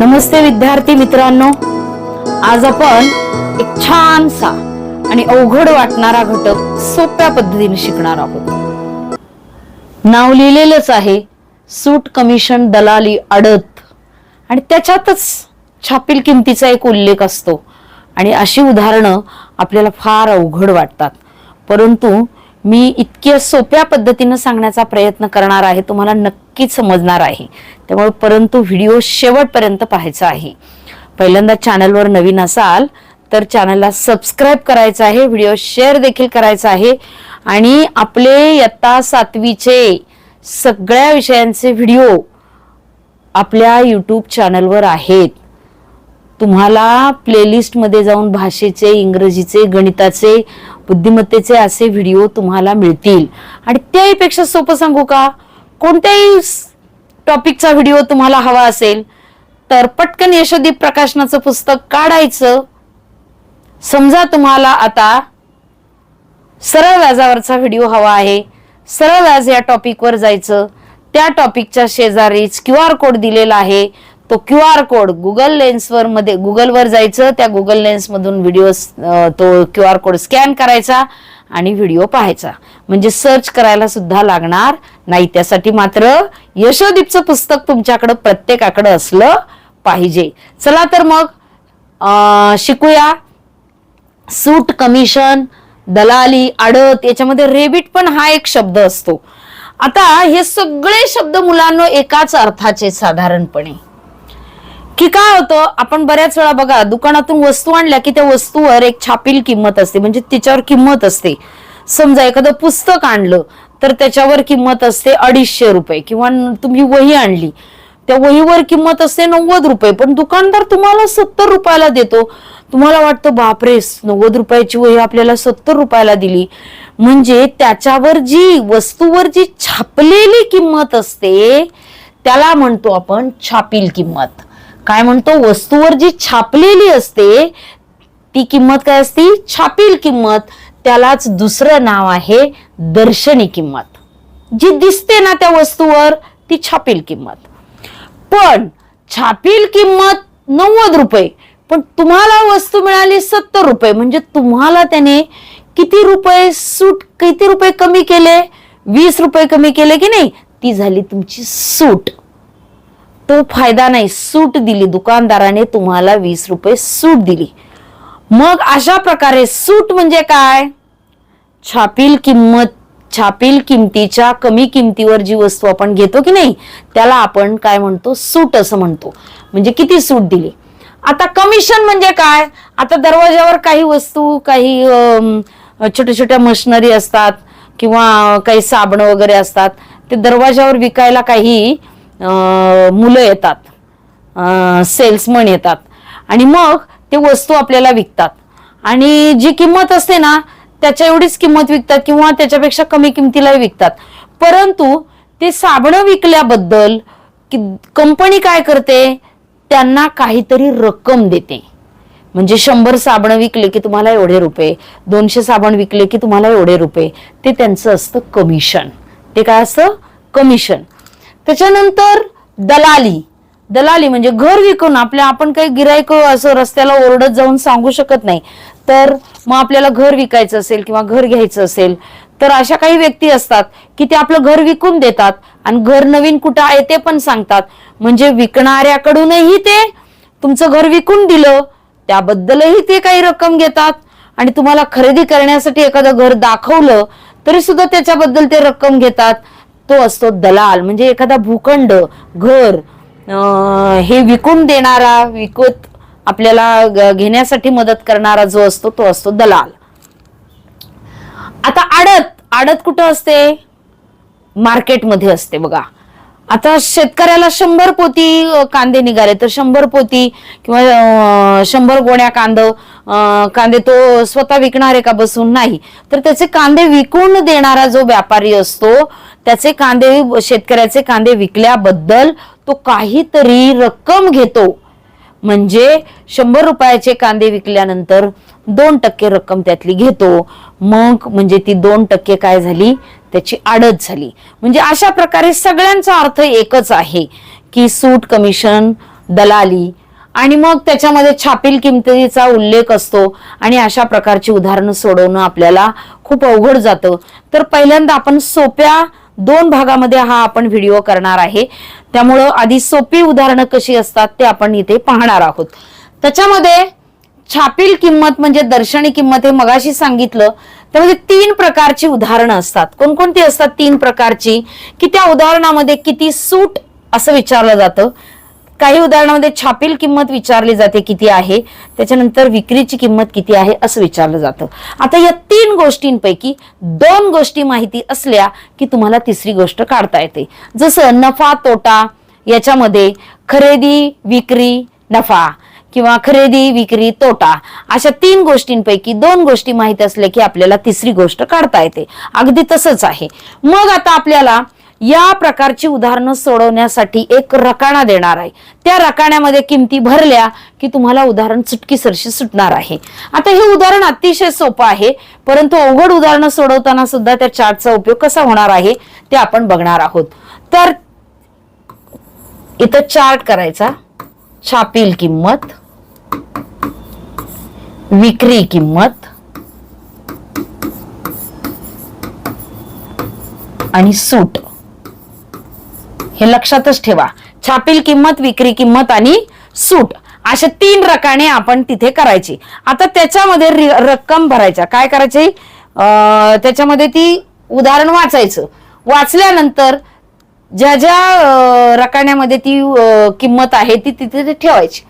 नमस्ते विद्यार्थी मित्रांनो, आज आपण एक छानसा आणि अवघड वाटणारा घटक सोप्या पद्धतीने शिकणार आहोत. नाव लिहिलेलंच आहे, सूट, कमिशन, दलाली, आडत, आणि त्याच्यातच छापील किमतीचा एक उल्लेख असतो. आणि अशी उदाहरणं आपल्याला फार अवघड वाटतात, परंतु मी इतक्या सोप्या पद्धतीने सांगण्याचा प्रयत्न करणार आहे, तुम्हाला नक्कीच समजणार आहे. त्यामुळे परंतु व्हिडिओ शेवटपर्यंत पाहायचा आहे. पहिल्यांदा चॅनलवर नवीन असाल तर चॅनलला सबस्क्राईब करायचं आहे, व्हिडिओ शेअर देखील करायचा आहे. आणि आपले इयत्ता 7वीचे सगळ्या विषयांचे व्हिडिओ आपल्या YouTube चॅनलवर आहेत. तुम्हाला प्लेलिस्ट मध्ये जाऊन भाषेचे, इंग्रजीचे, गणिताचे, बुद्धिमत्तेचे असे व्हिडिओ तुम्हाला मिळतील. आणि त्याहीपेक्षा सोपं सांगू का, कोणत्याही टॉपिकचा व्हिडिओ तुम्हाला हवा असेल तर पटकन यशोदीप प्रकाशनाचं पुस्तक काढायचं. समजा तुम्हाला आता सरळ व्याजावरचा व्हिडिओ हवा आहे, सरळ व्याज या टॉपिकवर जायचं. त्या टॉपिकच्या शेजारीच QR कोड दिलेला आहे. तो QR कोड गुगलवर जायचं, त्या गुगल लेन्स मधून व्हिडिओ तो QR कोड स्कॅन करायचा आणि व्हिडिओ पाहायचा. म्हणजे सर्च करायला सुद्धा लागणार नाही. त्यासाठी मात्र यशोदीपचं पुस्तक तुमच्याकडे प्रत्येकाकडे असलं पाहिजे. चला तर मग शिकूया. सूट, कमिशन, दलाली, आडत, याच्यामध्ये रेबिट पण हा एक शब्द असतो. आता हे सगळे शब्द मुलांना एकाच अर्थाचे साधारणपणे, की काय होतं, आपण बऱ्याच वेळा बघा दुकानातून वस्तू आणल्या की त्या वस्तूवर एक छापील किंमत असते, म्हणजे तिच्यावर किंमत असते. समजा एखादं पुस्तक आणलं तर त्याच्यावर किंमत असते 250 रुपये, किंवा तुम्ही वही आणली त्या वहीवर किंमत असते 90 रुपये, पण दुकानदार तुम्हाला 70 रुपयाला देतो. तुम्हाला वाटतं बापरे, 90 रुपयाची वही आपल्याला 70 रुपयाला दिली. म्हणजे त्याच्यावर वस्तूवर जी छापलेली किंमत असते त्याला म्हणतो आपण छापील किंमत. काय म्हणतो, वस्तूवर जी छापलेली असते ती किंमत काय असते, छापील किंमत. त्यालाच दुसरं नाव आहे दर्शनी किंमत. जी दिसते ना त्या वस्तूवर ती छापील किंमत. पण छापील किंमत 90 रुपये, पण तुम्हाला वस्तू मिळाली 70 रुपये, म्हणजे तुम्हाला त्याने किती रुपये कमी केले, 20 रुपये कमी केले की नाही, ती झाली तुमची सूट. तो फायदा नाही, सूट दिली दुकानदाराने, तुम्हाला 20 रुपये सूट दिली. मग अशा प्रकारे सूट म्हणजे काय, छापील किमतीच्या कमी किमतीवर जी वस्तू आपण घेतो की नाही त्याला आपण काय म्हणतो, सूट असं म्हणतो. म्हणजे किती सूट दिली. आता कमिशन म्हणजे काय, आता दरवाजावर काही वस्तू, काही छोट्या छोट्या मशिनरी असतात किंवा काही साबण वगैरे असतात, ते दरवाजावर विकायला काही मुलं येतात, सेल्समन येतात, आणि मग ते वस्तू आपल्याला विकतात. आणि जी किंमत असते ना त्याच्या एवढीच किंमत विकतात किंवा त्याच्यापेक्षा कमी किमतीला विकतात. परंतु ते साबण विकल्याबद्दल कंपनी काय करते, त्यांना काहीतरी रक्कम देते. म्हणजे 100 साबण विकले की तुम्हाला एवढे रुपये, 200 साबण विकले की तुम्हाला एवढे रुपये, ते त्यांचं असतं कमिशन. ते काय असतं, कमिशन. त्याच्यानंतर दलाली म्हणजे घर विकून आपण काही गिराईक असं रस्त्याला ओरडत जाऊन सांगू शकत नाही. तर मग आपल्याला घर विकायचं असेल किंवा घर घ्यायचं असेल तर अशा काही व्यक्ती असतात की ते आपलं घर विकून देतात आणि घर नवीन कुठं आहे ते पण सांगतात. म्हणजे विकणाऱ्याकडूनही ते तुमचं घर विकून दिलं त्याबद्दलही ते काही रक्कम घेतात, आणि तुम्हाला खरेदी करण्यासाठी एखादं घर दाखवलं तरी सुद्धा त्याच्याबद्दल ते रक्कम घेतात. तो असतो दलाल. म्हणजे एखादा भूखंड, घर हे विकून देणारा, विकत आपल्याला घेण्यासाठी मदत करणारा जो असतो तो असतो दलाल. आता आडत कुठं असते, मार्केटमध्ये असते. बघा आता शेतकऱ्याला 100 पोती कांदे निघाले तर 100 पोती किंवा 100 गोण्या कांदे तो स्वतः विकणार आहे का बसून, नाही. तर त्याचे कांदे विकून देणारा जो व्यापारी असतो त्याचे कांदे, शेतकऱ्याचे कांदे विकल्याबद्दल तो काहीतरी रक्कम घेतो. म्हणजे 100 रुपयाचे कांदे विकल्यानंतर 2% रक्कम त्यातली घेतो. मग म्हणजे ती 2% काय झाली, त्याची आडत झाली. म्हणजे अशा प्रकारे सगळ्यांचा अर्थ एकच आहे की सूट, कमिशन, दलाली आणि मग त्याच्यामध्ये छापील किमतीचा उल्लेख असतो आणि अशा प्रकारची उदाहरणं सोडवणं आपल्याला खूप अवघड जातं. तर पहिल्यांदा आपण सोप्या 2 भागामध्ये हा आपण व्हिडिओ करणार आहे. त्यामुळं आधी सोपी उदाहरणं कशी असतात ते आपण इथे पाहणार आहोत. त्याच्यामध्ये छापील किंमत म्हणजे दर्शनी किंमत हे मगाशी सांगितलं. त्यामध्ये 3 प्रकारची उदाहरणं असतात. कोणकोणती असतात 3 प्रकारची? की त्या उदाहरणामध्ये किती सूट असं विचारलं जातं. काही उदाहरणामध्ये छापील किंमत विचारली जाते किती आहे, त्याच्यानंतर विक्रीची किंमत किती आहे असं विचारलं जातं. आता या 3 गोष्टींपैकी 2 गोष्टी माहिती असल्या की तुम्हाला तिसरी गोष्ट काढता येते. जसं नफा तोटा, याच्यामध्ये खरेदी विक्री नफा किंवा खरेदी विक्री तोटा, अशा 3 गोष्टींपैकी 2 गोष्टी माहिती असल्या की आपल्याला तिसरी गोष्ट काढता येते. अगदी तसंच आहे. मग आता आपल्याला या प्रकारची उदाहरणं सोडवण्यासाठी एक रकाना देणार आहे. त्या रकान्यामध्ये किमती भरल्या की तुम्हाला उदाहरण चुटकीसरशी सुटणार आहे. आता हे उदाहरण अतिशय सोपं आहे, परंतु अवघड उदाहरणं सोडवताना सुद्धा त्या चार्टचा उपयोग कसा होणार आहे ते आपण बघणार आहोत. तर इथं चार्ट करायचा. छापील किंमत, विक्री किंमत आणि सूट, हे लक्षातच ठेवा. छापील किंमत, विक्री किंमत आणि सूट अशा 3 रकाने आपण तिथे करायची. आता त्याच्यामध्ये रक्कम भरायच्या. काय करायची? त्याच्यामध्ये ती उदाहरण वाचायचं. वाचल्यानंतर ज्या ज्या रकान्यामध्ये ती किंमत आहे ती तिथे ठेवायची.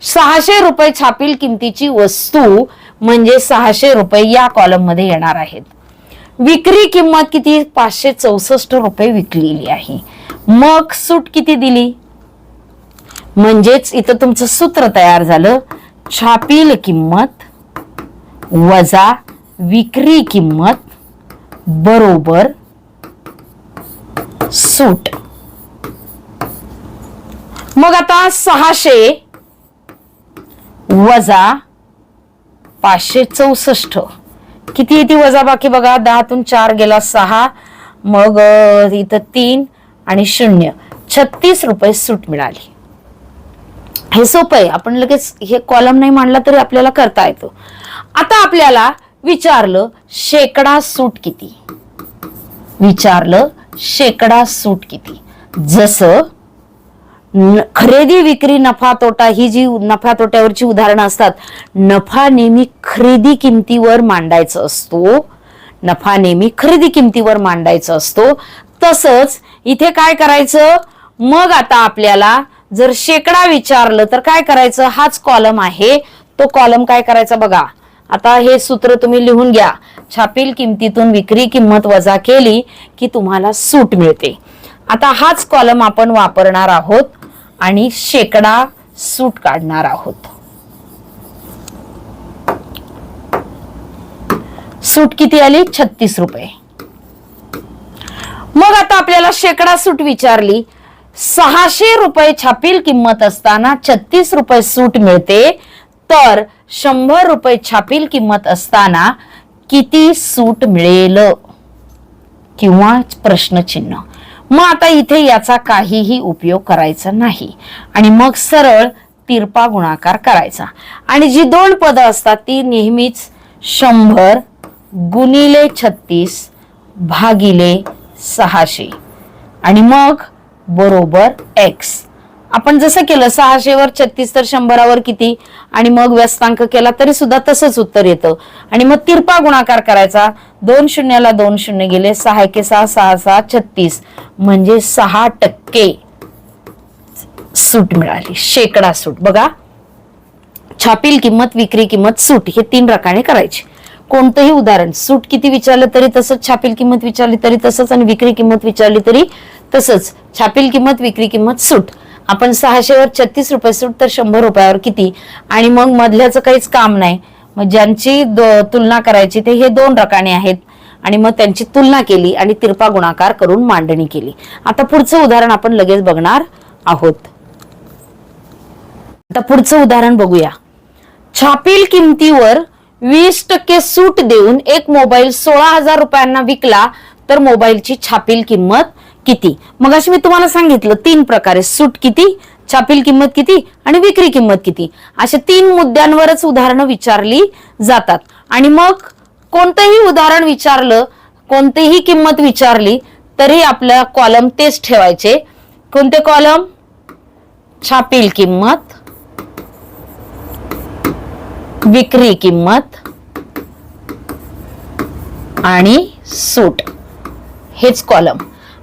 600 रुपये छापील किमतीची वस्तू म्हणजे 600 रुपये या कॉलम मध्ये येणार आहेत. विक्री किंमत किती? 564 रुपये विकलेली आहे. मग सूट किती दिली? म्हणजेच इथं तुमचं सूत्र तयार झालं. छापील किंमत वजा विक्री किंमत बरोबर सूट. मग आता 600 वजा 564 किती येते वजा बाकी बघा. 10तून 4 गेला 6, मग इथं 3 आणि 0, 36 रुपये सूट मिळाली. हे सोपं आहे. आपण लगेच हे कॉलम नाही मांडला तरी आपल्याला करता येतं. आता आपल्याला विचारलं शेकडा सूट किती. विचारलं शेकडा सूट किती. जसं खरेदी विक्री नफा तोटा ही जी नफा तोट्यावरची उदाहरणं असतात, नफा नेहमी खरेदी किमतीवर मांडायचा असतो. नफा नेहमी खरेदी किमतीवर मांडायचा असतो. तसंच इथे काय करायचं? मग आता आपल्याला जर शेकडा विचारलं तर काय करायचं? हाच कॉलम आहे, तो कॉलम काय करायचा बघा. आता हे सूत्र तुम्ही लिहून घ्या. छापील किमतीतून विक्री किंमत वजा केली की तुम्हाला सूट मिळते. आता हाच कॉलम आपण वापरणार आहोत आणि शेकडा सूट काढणार आहोत. सूट किती आली? 36 रुपये. मग आता आपल्याला शेकडा सूट विचारली. 600 रुपये छापील किंमत असताना 36 रुपये सूट मिळते, तर 100 रुपये छापील किंमत असताना किती सूट मिळेल किंवा प्रश्नचिन्ह. मग आता इथे याचा काहीही उपयोग करायचा नाही आणि मग सरळ तिरपा गुणाकार करायचा. आणि जी 2 पदं असतात ती नेहमीच 100 गुणिले 36 भागिले 600 आणि मग बरोबर x. आपण जसं केलं 600 वर 36 तर 100 वर किती आणि मग व्यस्तांक केला तरी सुद्धा तसंच उत्तर येतं. आणि मग तिरपा गुणाकार करायचा. 2 शून्याला 2 शून्य गेले. 6 एके 6, 6 6 36 म्हणजे 6% सूट मिळाली. शेकडा सूट. बघा छापील किंमत, विक्री किंमत, सूट हे 3 रकाने करायचे. कोणतंही उदाहरण सूट किती विचारलं तरी तसंच, छापील किंमत विचारली तरी तसंच आणि विक्री किंमत विचारली तरी तसंच. छापील किंमत, विक्री किंमत, सूट. आपण 600 वर 36 रुपये सूट तर 100 रुपयावर किती आणि मग मधल्याचं काहीच काम नाही. मग ज्यांची तुलना करायची ते हे 2 रकाने आहेत आणि मग त्यांची तुलना केली आणि तिरपा गुणाकार करून मांडणी केली. आता पुढचं उदाहरण आपण लगेच बघणार आहोत. आता पुढचं उदाहरण बघूया. छापील किमतीवर 20% सूट देऊन एक मोबाईल 16,000 रुपयांना विकला तर मोबाईलची छापील किंमत किती. मग अशी मी तुम्हाला सांगितलं 3 प्रकारे. सूट किती? छापील किंमत किती आणि विक्री किंमत किती, अशा 3 मुद्द्यांवरच उदाहरणं विचारली जातात. आणि मग कोणतंही उदाहरण विचारलं, कोणतीही किंमत विचारली तरी आपल्या कॉलम तेच ठेवायचे. कोणते कॉलम? छापील किंमत, विक्री किंमत आणि सूट, हेच कॉलम.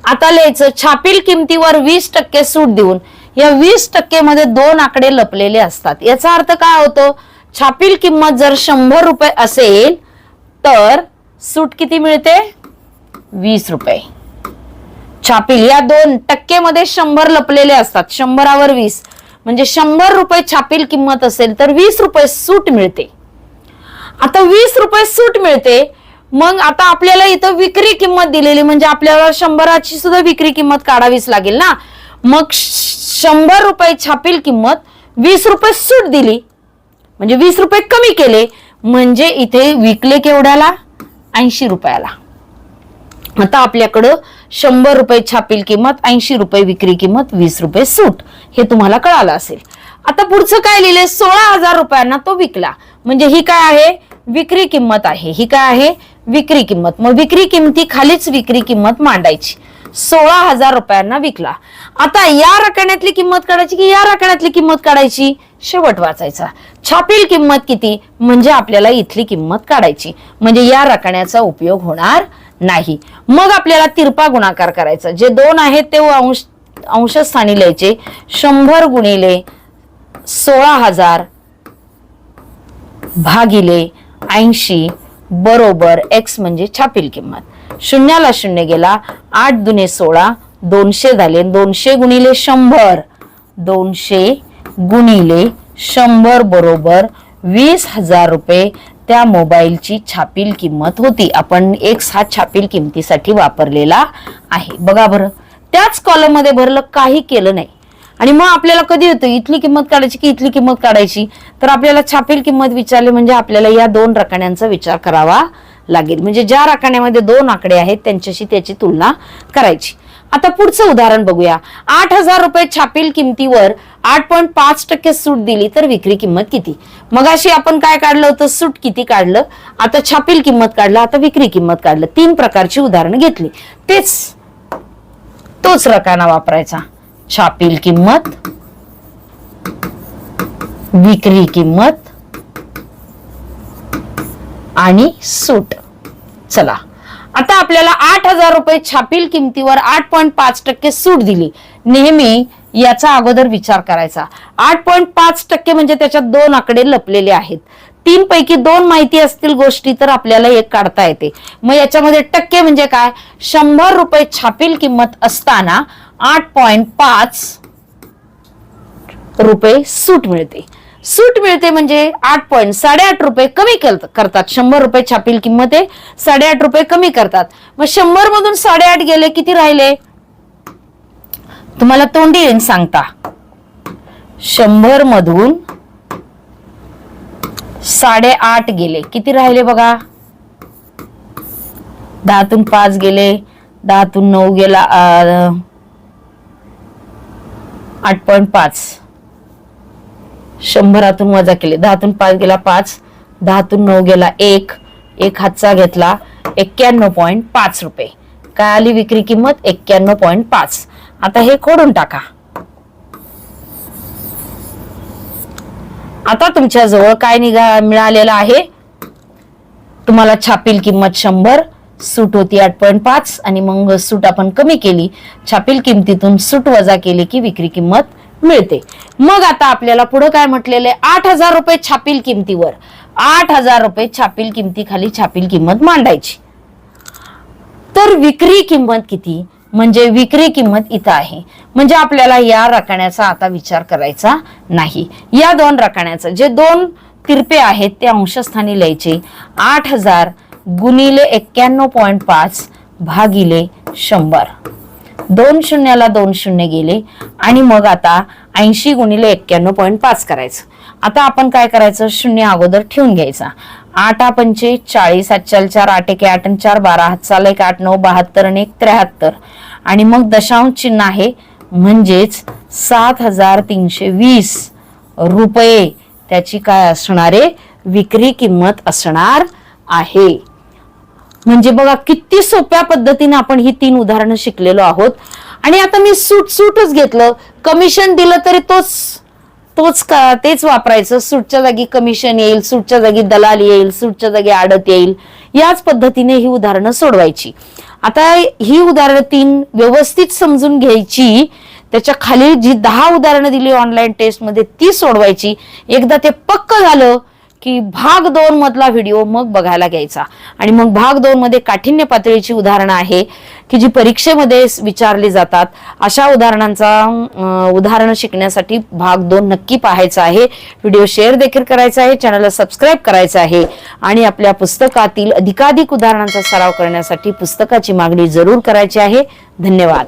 आता लिहायचं छापील किमतीवर 20% सूट देऊन. या 20% मध्ये 2 आकडे लपलेले असतात. याचा अर्थ काय होतो? छापील किंमत जर 100 रुपये असेल तर सूट किती मिळते? 20 रुपये. छापील या 2% मध्ये 100 लपलेले असतात. 100वर 20 म्हणजे 100 रुपये छापील किंमत असेल तर 20 रुपये सूट मिळते. आता 20 रुपये सूट मिळते. मग आता आपल्याला इथं विक्री किंमत दिलेली म्हणजे आपल्याला 100ची सुद्धा विक्री किंमत काढावीच लागेल ना. मग 100 रुपये छापील किंमत, 20 रुपये सूट दिली म्हणजे 20 रुपये कमी केले म्हणजे इथे विकले केवढ्याला? 80 रुपयाला. आता आपल्याकडं 100 रुपये छापील किंमत, 80 रुपये विक्री किंमत, 20 रुपये सूट, हे तुम्हाला कळालं असेल. आता पुढचं काय लिहिले? 16,000 रुपयांना तो विकला म्हणजे ही काय आहे? विक्री किंमत आहे. ही काय आहे? विक्री किंमत. मग विक्री किंमती खालीच विक्री किंमत मांडायची. 16,000 रुपयांना विकला. आता या रकान्यातली किंमत काढायची की या रकान्यातली किंमत काढायची? शेवट वाचायचा. छापील किंमत किती म्हणजे आपल्याला इथली किंमत काढायची, म्हणजे या रकान्याचा उपयोग होणार नाही. मग आपल्याला तिरपा गुणाकार करायचा. जे 2 आहेत ते अंशस्थानी लिहायचे. 100 गुणिले 16,000 भागिले 80 बरोबर x म्हणजे छापील किंमत. 0ला 0 गेला. 8 दुने 16, 200 झाले. 200 गुणिले 100, 200 गुणिले 100 बरोबर 20,000 रुपये त्या मोबाईलची छापील किंमत होती. आपण x हा छापील किमतीसाठी वापरलेला आहे. बघा बरं, त्याच कॉलम मध्ये भरलं, काही केलं नाही. आणि मग आपल्याला कधी होतं इथली किंमत काढायची की इथली किंमत काढायची? तर आपल्याला छापील किंमत विचारली म्हणजे आपल्याला या 2 रकान्यांचा विचार करावा लागेल. म्हणजे ज्या रकान्यामध्ये 2 आकडे आहेत त्यांच्याशी त्याची तुलना करायची. आता पुढचं उदाहरण बघूया. 8,000 रुपये छापील किमतीवर 8.5% सूट दिली तर विक्री किंमत किती? मगाशी आपण काय काढलं होतं? सूट किती काढलं. आता छापील किंमत काढलं, आता विक्री किंमत काढलं. 3 प्रकारची उदाहरणं घेतली. तोच रकाना वापरायचा. छापील किंमत, विक्री किंमत आणि सूट. चला, आता आपल्याला 8,000 रुपये छापील किमतीवर 8.5% सूट दिली. नेहमी याचा अगोदर विचार करायचा. 8.5% म्हणजे त्याच्यात 2 आकडे लपलेले आहेत. 3 पैकी 2 माहिती असतील गोष्टी तर आपल्याला एक काढता येते. मग याच्यामध्ये टक्के म्हणजे काय? 100 रुपये छापील किंमत असताना 8.5 रुपये सूट मिळते. सूट मिळते म्हणजे 8.8 रुपये कमी करतात. 100 रुपये छापील किंमत आहे, 8.5 रुपये कमी करतात. मग 100 मधून 8.5 गेले, किती राहिले? तुम्हाला तोंडी येऊन सांगता. 100 मधून 8.5 गेले, किती राहिले बघा? 10तून 5 गेले, 10तून 9 गेला, 8.5. 100तून वजा केले, 10तून 5 गेला 5, 10तून 9 गेला 1, 1 हातचा घेतला, 91.5 रुपये. काय आली विक्री किंमत? 91.5. आता हे खोडून टाका. आता तुमच्या जवळ काय मिळालेलं आहे? तुम्हाला छापील किंमत 100, सूट होती 8.5 आणि मग सूट आपण कमी केली. छापील किमतीतून सूट वजा केली की विक्री किंमत मिळते. मग आता आपल्याला पुढे काय म्हटलेलं आहे? 8,000 रुपये छापील किमतीवर 8,000 रुपये छापील किमतीखाली छापील किंमत मांडायची. तर विक्री किंमत किती? म्हणजे विक्री किंमत इथं आहे. म्हणजे आपल्याला या रकान्याचा आता विचार करायचा नाही. या 2 रकान्याचा जे 2 तिरपे आहेत ते अंशस्थानी लिहायचे. 8,000 गुणिले 91.5 भागिले 100. 2 शून्याला 2 शून्य गेले आणि मग आता 80 गुणिले 91.5 करायचं. आता आपण काय करायचं? 0 अगोदर ठेवून घ्यायचा. 8 पंचे 40, 4 4, 8 1 8 4 12, 7 1 8 9 72 आणि 1 73 आणि मग दशांश चिन्ह आहे म्हणजेच 7,320 रुपये त्याची काय असणारे विक्री किंमत असणार आहे. म्हणजे बघा किती सोप्या पद्धतीने आपण ही 3 उदाहरणं शिकलेलो आहोत. आणि आता मी सूटच घेतलं, कमिशन दिलं तरी तेच वापरायचं. सूटच्या जागी कमिशन येईल, सूटच्या जागी दलाल येईल, सूटच्या जागी आडत येईल. याच पद्धतीने ही उदाहरणं सोडवायची. आता ही उदाहरणं 3 व्यवस्थित समजून घ्यायची. त्याच्या खाली जी 10 उदाहरणं दिली ऑनलाईन टेस्ट मध्ये ती सोडवायची. एकदा ते पक्क झालं की भाग 2 मधला व्हिडिओ मग बघायला घ्यायचा. आणि मग भाग 2 मध्ये काठिण्य पातळीची उदाहरणं आहे की जी परीक्षेमध्ये विचारली जातात. अशा उदाहरणं शिकण्यासाठी भाग 2 नक्की पाहायचा आहे. व्हिडिओ शेअर देखील करायचा आहे, चॅनलला सबस्क्राईब करायचं आहे. आणि आपल्या पुस्तकातील अधिकाधिक उदाहरणांचा सराव करण्यासाठी पुस्तकाची मागणी जरूर करायची आहे. धन्यवाद.